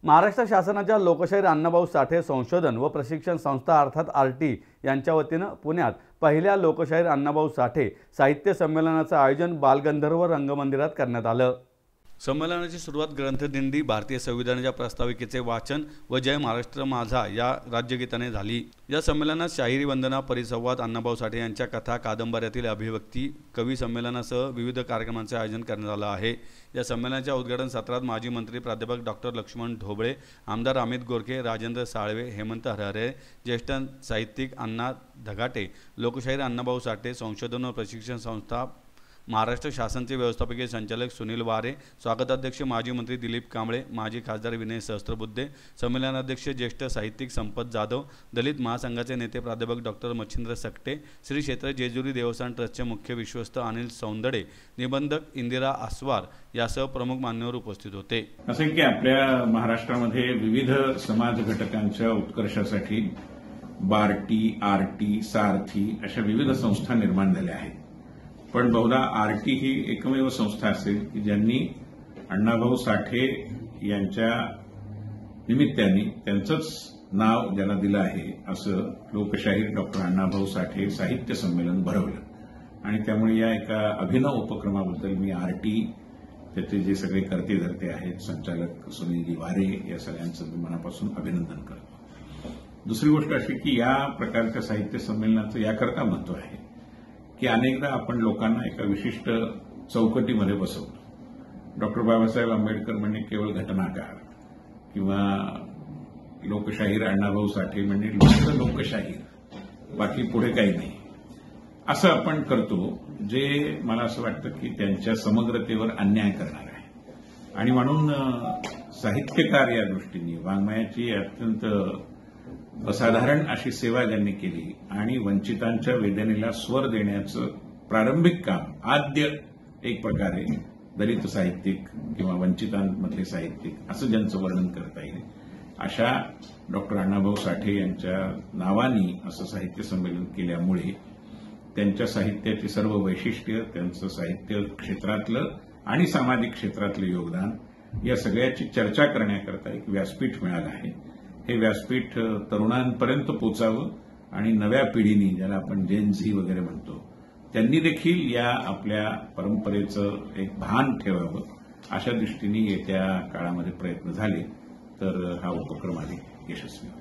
महाराष्ट्र शासनाच्या लोकशाहीर अण्णाभाऊ साठे संशोधन व प्रशिक्षण संस्था अर्थात आरटी यांच्या वतीनं पुण्यात पहिल्या लोकशाहीर अण्णाभाऊ साठे साहित्य संमेलनाचं आयोजन बालगंधर्व रंगमंदिरात करण्यात आलं। संमेलनाची सुरुवात ग्रंथदिंडी, भारतीय संविधानाच्या प्रस्ताविकेचे वाचन व जय महाराष्ट्र माझा या राज्यगीताने झाली। या संमेलनात शाहिरी वंदना, परिसंवाद, अण्णाभाऊ साठे यांच्या कथा, कादंबऱ्यातील अभिव्यक्ती, कवी संमेलनासह विविध कार्यक्रमांचे आयोजन करण्यात आलं आहे। या संमेलनाच्या उद्घाटन सत्रात माजी मंत्री प्राध्यापक डॉक्टर लक्ष्मण ढोबळे, आमदार अमित गोरखे, राजेंद्र साळवे, हेमंत हरहरे, ज्येष्ठ साहित्यिक अण्णा धगाटे, लोकशाहीर अण्णाभाऊ साठे संशोधन व प्रशिक्षण संस्था महाराष्ट्र शासनचे व्यवस्थापकीय संचालक सुनील वारे, स्वागताध्यक्ष माजी मंत्री दिलीप कांबळे, माजी खासदार विनय सहस्त्रबुद्धे, संमेलनाध्यक्ष ज्येष्ठ साहित्यिक संपत जाधव, दलित महासंघाचे नेते प्राध्यापक डॉक्टर मच्छिंद्र सकटे, श्री क्षेत्र जेजुरी देवस्थान ट्रस्टचे मुख्य विश्वस्त अनिल सौंदडे, निबंधक इंदिरा आस्वार यासह प्रमुख मान्यवर उपस्थित होते। असे की आपल्या महाराष्ट्रामध्ये विविध समाज घटकांच्या उत्कर्षासाठी बार्टी, आरटी, सारथी अशा विविध संस्था निर्माण झाल्या आहेत। पण बहुधा आरटी ही एकमेव संस्था असेल की ज्यांनी अण्णाभाऊ साठे यांच्या निमित्ताने त्यांचंच नाव ज्याला दिलं आहे असं लोकशाहीर डॉक्टर अण्णाभाऊ साठे साहित्य संमेलन भरवलं। आणि त्यामुळे या एका अभिनव उपक्रमाबद्दल मी आरटी, त्याचे जे सगळे करते धरते आहेत, संचालक सुनील वारे, या सगळ्यांचं मी मनापासून अभिनंदन करतो। दुसरी गोष्ट अशी की या प्रकारच्या साहित्य संमेलनाचं याकरता महत्व आहे की अनेकदा आपण लोकांना एका विशिष्ट चौकटीमध्ये बसवतो। डॉक्टर बाबासाहेब आंबेडकर म्हणजे केवळ घटनाकार किंवा लोकशाहीर अण्णाभाऊ साठे म्हणजे लोकशाहीर, बाकी पुढे काही नाही असं आपण करतो, जे मला असं वाटतं की त्यांच्या समग्रतेवर अन्याय करणार आहे। आणि म्हणून साहित्यकार या दृष्टीने वाङ्मयाची अत्यंत असाधारण अशी सेवा ज्यांनी केली आणि वंचितांच्या वेदनेला स्वर देण्याचं प्रारंभिक काम, आद्य एक प्रकारे दलित साहित्यिक किंवा वंचितांमधले साहित्यिक असं ज्यांचं वर्णन करता येईल अशा डॉक्टर अण्णाभाऊ साठे यांच्या नावानी असं साहित्य संमेलन केल्यामुळे त्यांच्या साहित्याची सर्व वैशिष्ट्य, त्यांचं साहित्य क्षेत्रातलं आणि सामाजिक क्षेत्रातलं योगदान या सगळ्याची चर्चा करण्याकरता एक व्यासपीठ मिळालं आहे। हे व्यासपीठ तरुणांपर्यंत पोचावं आणि नव्या पिढीने, ज्याला आपण जेन झी वगैरे म्हणतो, त्यांनी देखील या आपल्या परंपरेचं एक भान ठेवावं अशा दृष्टीने येत्या काळामध्ये प्रयत्न झाले तर हा उपक्रम अधिक यशस्वी होईल।